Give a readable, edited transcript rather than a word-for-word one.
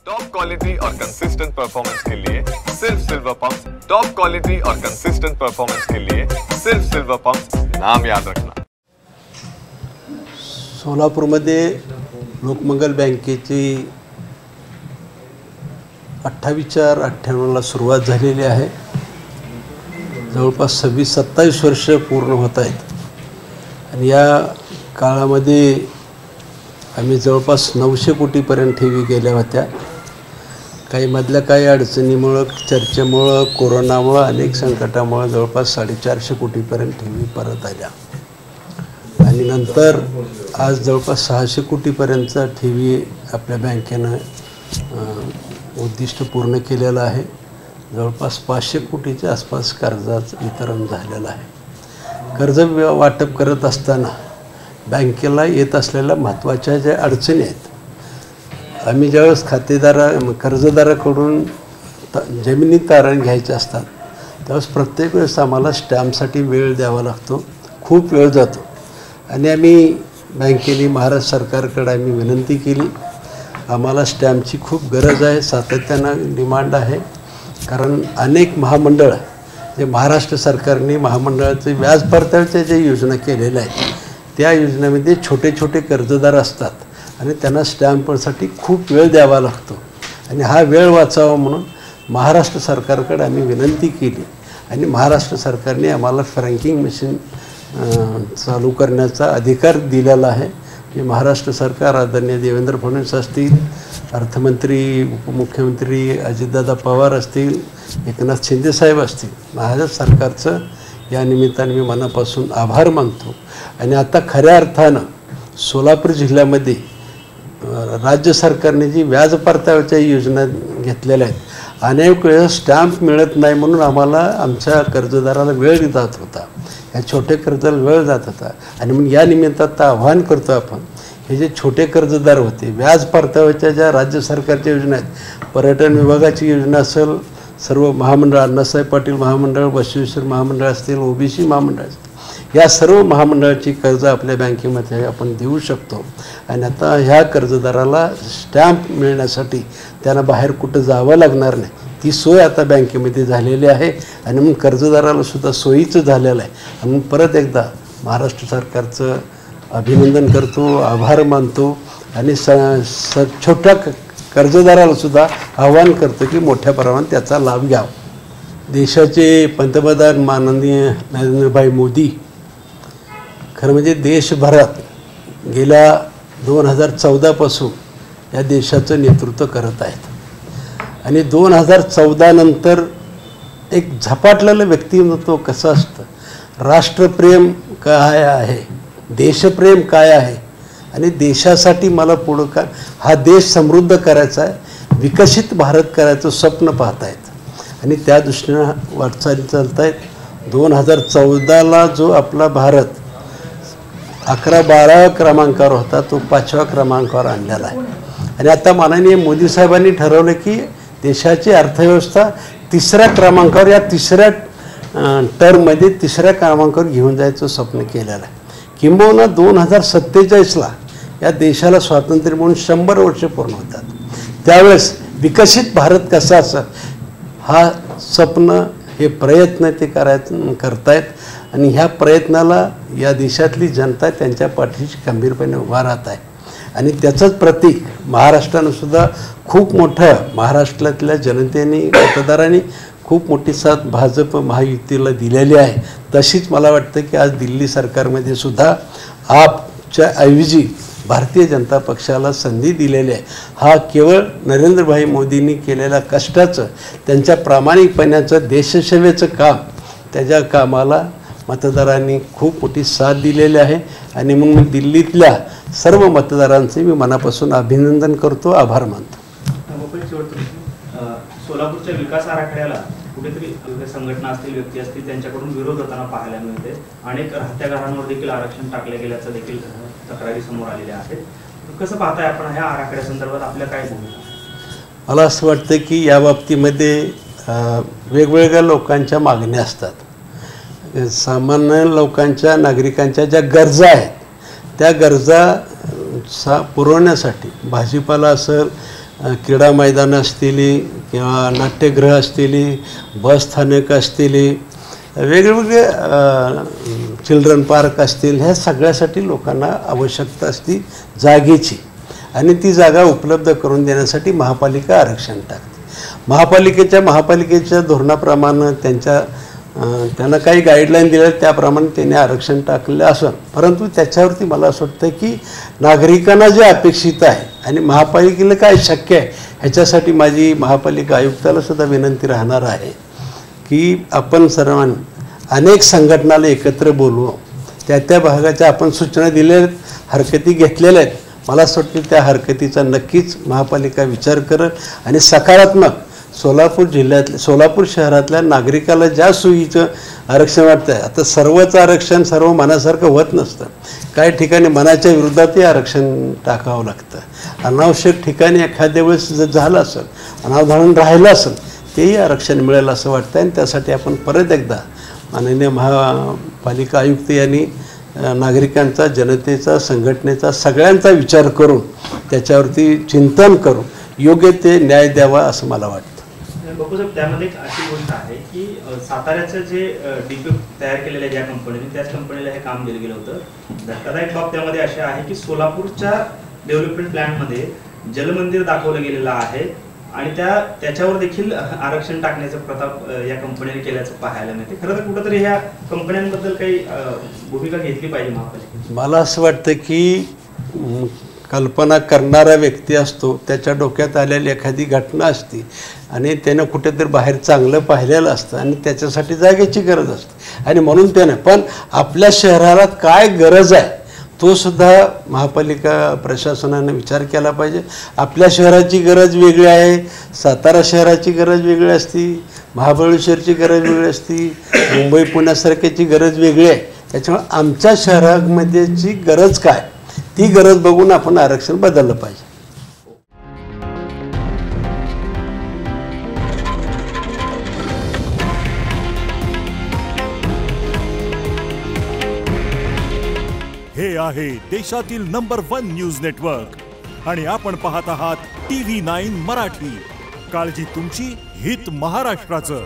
Top quality और consistent performance के लिए सिर्फ सिल्वर पंप्स। टॉप क्वालिटी और कंसिस्टेंट परफॉर्मेंस के लिए सिर्फ सिल्वर पंप्स, नाम याद रखना। सोलापूरमध्ये लोकमंगल बँकेची 28/4/98ला सुरुवात झालेली आहे। जवळपास 26-27 वर्ष पूर्ण होत आहेत आणि या काळामध्ये आम्ही जवळपास 900 कोटीपर्यंत ठेवी गेल्या होत्या। काही अडचणीमुळे, चर्चेमुळे, कोरोनामुळे, अनेक संकटामुळे जवळपास 450 कोटीपर्यंत ठेवी परत आल्या आणि नंतर आज जवळपास 600 कोटीपर्यंतचा ठेवी आपल्या बँकेनं उद्दिष्ट पूर्ण केलेलं आहे। जवळपास 500 कोटीच्या आसपास कर्जाचं वितरण झालेलं आहे। कर्ज वाटप करत असताना बँकेला येत असलेल्या महत्त्वाच्या ज्या अडचणी आहेत, आम्ही ज्यावेळेस कर्जदाराकडून जमिनी तारण घ्यायचे असतात त्यावेळेस प्रत्येक वेळेस आम्हाला स्टॅम्पसाठी वेळ द्यावा लागतो, खूप वेळ जातो आणि आम्ही बँकेने महाराष्ट्र सरकारकडे आम्ही विनंती केली। आम्हाला स्टॅम्पची खूप गरज आहे, सातत्यानं डिमांड आहे, कारण अनेक महामंडळ जे महाराष्ट्र सरकारने महामंडळाचे व्याज परताव्याच्या ज्या योजना केलेल्या आहेत त्या योजनेमध्ये छोटे छोटे कर्जदार असतात आणि त्यांना स्टॅम्पसाठी खूप वेळ द्यावा लागतो आणि हा वेळ वाचावा म्हणून महाराष्ट्र सरकारकडे आम्ही विनंती केली आणि महाराष्ट्र सरकारने आम्हाला फ्रँकिंग मशीन चालू करण्याचा अधिकार दिलेला आहे। की महाराष्ट्र सरकार आदरणीय देवेंद्र फडणवीस असतील, अर्थमंत्री उपमुख्यमंत्री अजितदादा पवार असतील, एकनाथ शिंदेसाहेब असतील, महाराष्ट्र सरकारचं या निमित्ताने मी मनापासून आभार मानतो। आणि आता खऱ्या अर्थानं सोलापूर जिल्ह्यामध्ये राज्य सरकारने जी व्याज परताव्याच्या योजना घेतलेल्या आहेत, अनेक वेळेस स्टॅम्प मिळत नाही म्हणून आम्हाला आमच्या कर्जदाराला वेळ जात होता, या छोटे कर्जाला वेळ जात होता आणि मग या निमित्तानं आव्हान करतो आपण, हे जे छोटे कर्जदार होते व्याज परताव्याच्या ज्या राज्य सरकारच्या योजना आहेत, पर्यटन विभागाची योजना असेल, सर्व महामंडळ, अण्णासाहेब पाटील महामंडळ, बसवेश्वर महामंडळ असतील, ओबीसी महामंडळ असतील, या सर्व महामंडळाची कर्ज आपल्या बँकेमध्ये आपण देऊ शकतो। आणि आता ह्या कर्जदाराला स्टॅम्प मिळण्यासाठी त्यांना बाहेर कुठं जावं लागणार नाही, ती सोय आता बँकेमध्ये झालेली आहे आणि मग कर्जदाराला सुद्धा सोयीचं झालेलं आहे। आणि परत एकदा महाराष्ट्र सरकारचं अभिनंदन करतो, आभार मानतो आणि छोट्या कर्जदाराला सुद्धा आवाहन करतो की मोठ्या प्रमाणात त्याचा लाभ घ्यावा। देशाचे पंतप्रधान माननीय नरेंद्रभाई मोदी खरं म्हणजे देशभरात गेल्या 2014 पासून या देशाचं नेतृत्व करत आहेत आणि 2014 नंतर एक झपाटलेलं व्यक्तिमत्व कसं असतं, राष्ट्रप्रेम काय आहे, देशप्रेम काय आहे आणि देशासाठी मला पुढं का हा देश समृद्ध करायचा आहे, विकसित भारत करायचं स्वप्न पाहत आहेत आणि त्या दृष्टीनं वाटचाली चालत आहेत। 2014ला जो आपला भारत 11-12 क्रमांकावर होता तो 5व्या क्रमांकावर आणलेला आहे आणि आता माननीय मोदी साहेबांनी ठरवलं की देशाची अर्थव्यवस्था 3ऱ्या क्रमांकावर, या 3ऱ्या टर्ममध्ये 3ऱ्या क्रमांकावर घेऊन जायचं स्वप्न केलेलं आहे। किंबहुना 2047ला या देशाला स्वातंत्र्य म्हणून 100 वर्ष पूर्ण होतात, त्यावेळेस विकसित भारत कसा असेल हा स्वप्न, हे प्रयत्न ते करतायत आणि ह्या प्रयत्नाला या देशातली जनता त्यांच्या पाठीशी खंबीरपणे उभा राहत आहे आणि त्याचंच प्रतीक महाराष्ट्रानं सुद्धा खूप मोठं, महाराष्ट्रातल्या जनतेने, मतदारांनी खूप मोठी साथ भाजप महायुतीला दिलेली आहे। तशीच मला वाटतं की आज दिल्ली सरकारमध्ये सुद्धा आपच्या ऐवजी भारतीय जनता पक्षाला संधी दिलेली आहे। हा केवळ नरेंद्रभाई मोदींनी केलेल्या कष्टाचं, त्यांच्या प्रामाणिकपणाचं, देशसेवेचं काम, त्याच्या कामाला मतदारांनी खूप मोठी साथ दिलेली आहे आणि मग मी दिल्लीतल्या सर्व मतदारांचे मी मनापासून अभिनंदन करतो, आभार मानतो। सोलापूरच्या विकास आराखड्याला कुठेतरी संघटना असतील, व्यक्ती असतील, त्यांच्याकडून विरोध होताना पाहायला मिळते। अनेक राहत्या घरांवर देखील आरक्षण टाकले गेल्याचं देखील तक्रारी समोर आलेल्या आहेत। कसं पाहताय आपण ह्या आराखड्यासंदर्भात, आपल्या काय भूमिका? मला असं वाटतं की या बाबतीमध्ये वेगवेगळ्या लोकांच्या मागण्या असतात। सामान्य लोकांच्या, नागरिकांच्या ज्या गरजा आहेत त्या गरजा पुरवण्यासाठी भाजीपाला असेल, क्रीडा मैदानं असतील किंवा नाट्यगृह असतील, बस स्थानक असतील, वेगवेगळे चिल्ड्रन पार्क असतील, ह्या सगळ्यासाठी लोकांना आवश्यकता असते जागेची आणि ती जागा उपलब्ध करून देण्यासाठी महापालिका आरक्षण टाकते. महापालिकेच्या धोरणाप्रमाणे त्यांना काही गाईडलाईन दिल्या त्याप्रमाणे त्यांनी आरक्षण टाकलेलं असं, परंतु त्याच्यावरती मला असं वाटतं की नागरिकांना जे अपेक्षित आहे आणि महापालिकेला काय शक्य आहे ह्याच्यासाठी माझी महापालिका आयुक्ताला सुद्धा विनंती राहणार आहे की आपण सर्वांनी अनेक संघटनाला एकत्र बोलवू, त्या भागाच्या आपण सूचना दिलेल्या आहेत, हरकती घेतलेल्या आहेत. मला असं वाटतं त्या हरकतीचा नक्कीच महापालिका विचार करेल आणि सकारात्मक सोलापूर शहरातल्या नागरिकाला ज्या सोयीचं आरक्षण वाटतं आहे. आता सर्वच आरक्षण सर्व मनासारखं होत नसतं, काही ठिकाणी मनाच्या विरोधातही आरक्षण टाकावं लागतं. अनावश्यक ठिकाणी एखाद्या वेळेस जर झालं असेल, अनावधान राहिलं असेल, तेही आरक्षण मिळेल असं वाटतं आणि त्यासाठी आपण परत एकदा माननीय महापालिका आयुक्त यांनी नागरिकांचा, जनतेचा, संघटनेचा सगळ्यांचा विचार करून त्याच्यावरती चिंतन करून योग्य ते न्याय द्यावा असं मला वाटतं. बापूसाहेब, त्यामध्ये एक अशी गोष्ट आहे की साताऱ्याचं जे डीपी तयार केलेलं आहे ज्या कंपनीने, त्याच कंपनीला हे काम दिलं गेलं होतं. धक्कादायक बाब त्यामध्ये अशी आहे की सोलापूरच्या डेव्हलपमेंट प्लॅनमध्ये जलमंदिर दाखवलं गेलेलं आहे आणि त्याच्यावर देखील आरक्षण टाकण्याचा प्रताप या कंपनीने केल्याचं पाहायला मिळते. खरं तर कुठंतरी ह्या कंपन्यांबद्दल काही भूमिका घेतली पाहिजे महापालिकेने. मला असं वाटतं की कल्पना करणारा व्यक्ती असतो, त्याच्या डोक्यात आलेली एखादी घटना असते आणि त्यानं कुठेतरी बाहेर चांगलं पाहिलेलं असतं आणि त्याच्यासाठी जागेची गरज असते आणि म्हणून त्यानं पण आपल्या शहराला काय गरज आहे तो सुद्धा महापालिका प्रशासनाने विचार केला पाहिजे. आपल्या शहराची गरज वेगळी आहे, सातारा शहराची गरज वेगळी असती, महाबळेश्वरची गरज वेगळी असती, मुंबई पुण्यासारख्याची गरज वेगळी आहे. त्याच्यामुळे आमच्या शहरामध्येची गरज काय ती गरज बघून आपण आरक्षण बदललं पाहिजे. हे आहे देशातील नंबर 1 न्यूज नेटवर्क आणि आपण पाहत आहात TV9 मराठी. काळजी तुमची, हित महाराष्ट्राचं.